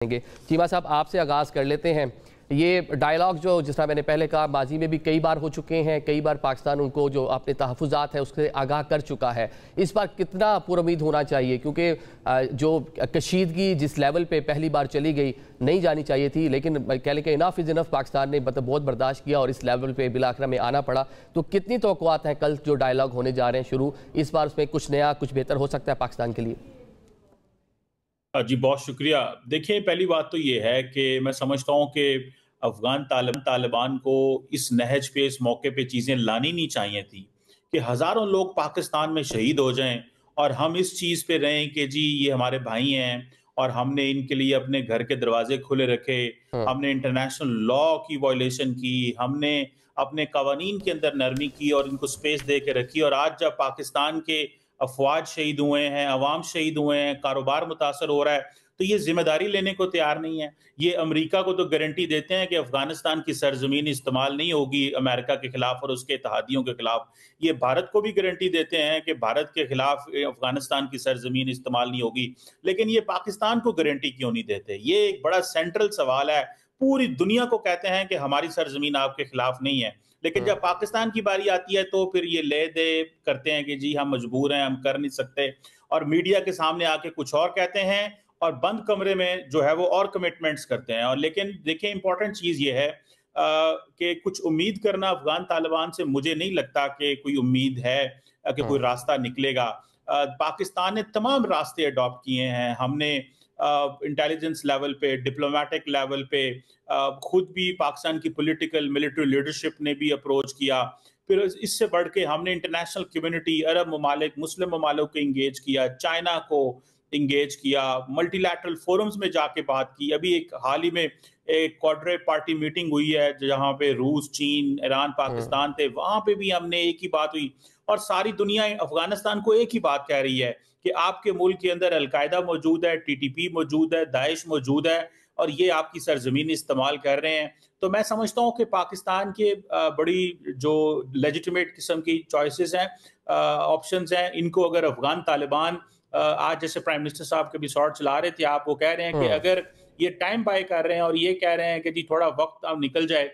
देंगे। चीमा साहब, आपसे आगाज़ कर लेते हैं। ये डायलॉग जो जिस तरह मैंने पहले कहा, माजी में भी कई बार हो चुके हैं, कई बार पाकिस्तान उनको जो अपने तहफ़्फ़ुज़ात है उससे आगाह कर चुका है। इस बार कितना पुरुम्मीद होना चाहिए, क्योंकि जो कशीदगी जिस लेवल पे पहली बार चली गई नहीं जानी चाहिए थी, लेकिन कह लें कि इनफ इज़ इनफ, पाकिस्तान ने मतलब बहुत बर्दाश्त किया और इस लेवल पे बिलाखिर में आना पड़ा। तो कितनी तवक्कुआत हैं कल जो डायलॉग होने जा रहे हैं शुरू, इस बार उसमें कुछ नया कुछ बेहतर हो सकता है पाकिस्तान के लिए? जी, बहुत शुक्रिया। देखिए, पहली बात तो ये है कि मैं समझता हूँ कि अफ़गान तालिबान को इस नहज पे, इस मौके पे चीज़ें लानी नहीं चाहिए थी कि हज़ारों लोग पाकिस्तान में शहीद हो जाएँ और हम इस चीज़ पे रहें कि जी, ये हमारे भाई हैं और हमने इनके लिए अपने घर के दरवाज़े खुले रखे, हाँ। हमने इंटरनेशनल लॉ की वायलेशन की, हमने अपने कवानीन के अंदर नरमी की और इनको स्पेस दे के रखी। और आज जब पाकिस्तान के अफ़वाज शहीद हुए हैं, अवाम शहीद हुए हैं, कारोबार मुतासर हो रहा है, तो ये ज़िम्मेदारी लेने को तैयार नहीं है। ये अमेरिका को तो गारंटी देते हैं कि अफ़गानिस्तान की सरज़मीन इस्तेमाल नहीं होगी अमेरिका के खिलाफ और उसके इत्तेहादियों के खिलाफ। ये भारत को भी गारंटी देते हैं कि भारत के खिलाफ अफ़गानिस्तान की सरज़मीन इस्तेमाल नहीं होगी। लेकिन ये पाकिस्तान को गारंटी क्यों नहीं देते? ये एक बड़ा सेंट्रल सवाल है। पूरी दुनिया को कहते हैं कि हमारी सरज़मीन आपके खिलाफ नहीं है। लेकिन जब पाकिस्तान की बारी आती है तो फिर ये ले-दे करते हैं कि जी हम मजबूर हैं, हम कर नहीं सकते, और मीडिया के सामने आके कुछ और कहते हैं और बंद कमरे में जो है वो और कमिटमेंट्स करते हैं। और लेकिन देखिए, इंपॉर्टेंट चीज़ ये है कि कुछ उम्मीद करना अफ़गान तालिबान से, मुझे नहीं लगता कि कोई उम्मीद है कि कोई हाँ। रास्ता निकलेगा। पाकिस्तान ने तमाम रास्ते अडॉप्ट किए हैं। हमने इंटेलिजेंस लेवल पे, डिप्लोमैटिक लेवल पे, खुद भी पाकिस्तान की पॉलिटिकल मिलिट्री लीडरशिप ने भी अप्रोच किया। फिर इससे बढ़ के हमने इंटरनेशनल कम्युनिटी, अरब ममालिक, मुस्लिम ममालिक को इंगेज किया, चाइना को इंगेज किया, मल्टीलैटरल फोरम्स में जाके बात की। अभी एक हाल ही में एक क्वाड्रे पार्टी मीटिंग हुई है जहाँ पे रूस, चीन, ईरान, हाँ। पाकिस्तान थे। वहां पे भी हमने एक ही बात हुई और सारी दुनिया अफगानिस्तान को एक ही बात कह रही है कि आपके मुल्क के अंदर अलकायदा मौजूद है, टीटीपी मौजूद है, दाइश मौजूद है और ये आपकी सरजमीन इस्तेमाल कर रहे हैं। तो मैं समझता हूँ कि पाकिस्तान के बड़ी जो लेजिटिमेट किस्म की चॉइसेस हैं, ऑप्शंस हैं, इनको अगर अफगान तालिबान आज जैसे प्राइम मिनिस्टर साहब कभी शॉर्ट चला रहे थे, आप वो कह रहे हैं कि हाँ। अगर ये टाइम बाय कर रहे हैं और ये कह रहे हैं कि जी थोड़ा वक्त अब निकल जाए,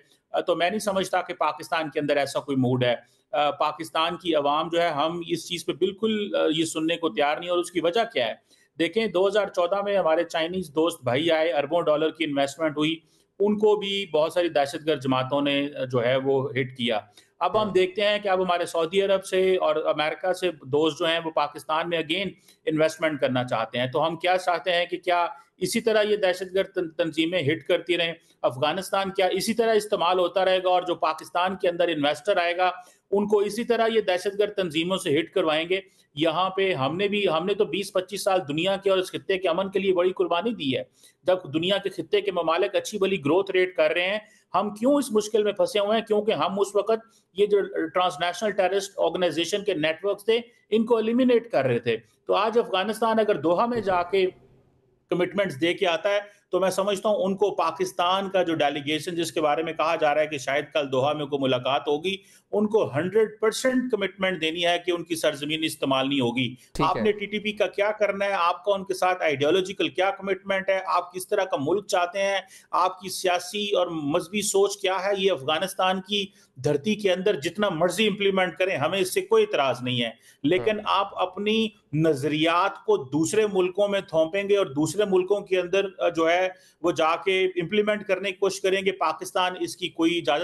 तो मैं नहीं समझता कि पाकिस्तान के अंदर ऐसा कोई मूड है। पाकिस्तान की आवाम जो है, हम इस चीज़ पे बिल्कुल ये सुनने को तैयार नहीं। और उसकी वजह क्या है? देखें, 2014 में हमारे चाइनीज़ दोस्त भाई आए, अरबों डॉलर की इन्वेस्टमेंट हुई, उनको भी बहुत सारी दहशतगर्द जमातों ने जो है वो हिट किया। अब हम हाँ। देखते हैं कि अब हमारे सऊदी अरब से और अमेरिका से दोस्त जो हैं वो पाकिस्तान में अगेन इन्वेस्टमेंट करना चाहते हैं। तो हम क्या चाहते हैं कि क्या इसी तरह ये दहशतगर्द तंजीमें हिट करती रहें? अफ़गानिस्तान क्या इसी तरह इस्तेमाल होता रहेगा और जो पाकिस्तान के अंदर इन्वेस्टर आएगा, उनको इसी तरह ये दहशतगर्द तंजीमों से हिट करवाएँगे? यहाँ पे हमने तो 20-25 साल दुनिया के और इस खित्ते के अमन के लिए बड़ी कुर्बानी दी है। जब दुनिया के खित्ते के ममालिक अच्छी भली ग्रोथ रेट कर रहे हैं, हम क्यों इस मुश्किल में फँसे हुए हैं? क्योंकि हम उस वक़्त ये जो ट्रांसनेशनल टेररिस्ट ऑर्गेनाइज़ेशन के नेटवर्क्स थे, इनको एलिमिनेट कर रहे थे। तो आज अफ़गानिस्तान अगर दोहा में जी। जाके कमिटमेंट्स दे के आता है, तो मैं समझता हूँ उनको पाकिस्तान का जो डेलीगेशन जिसके बारे में कहा जा रहा है कि शायद कल दोहा में को मुलाकात होगी, उनको 100% कमिटमेंट देनी है कि उनकी सरजमीन इस्तेमाल नहीं होगी। ठीक है। आपने टीटीपी का क्या करना है? आपका उनके साथ आइडियोलॉजिकल क्या कमिटमेंट है? आप किस तरह का मुल्क चाहते हैं? आपकी सियासी और मजहबी सोच क्या है? ये अफगानिस्तान की धरती के अंदर जितना मर्जी इंप्लीमेंट करें, हमें इससे कोई इतराज नहीं है। हाँ। लेकिन आप अपनी नजरियात को दूसरे मुल्कों में थोपेंगे और दूसरे मुल्कों के अंदर जो है वो जाके इंप्लीमेंट करने की कोशिश करेंगे, पाकिस्तान इसकी कोई इजाजत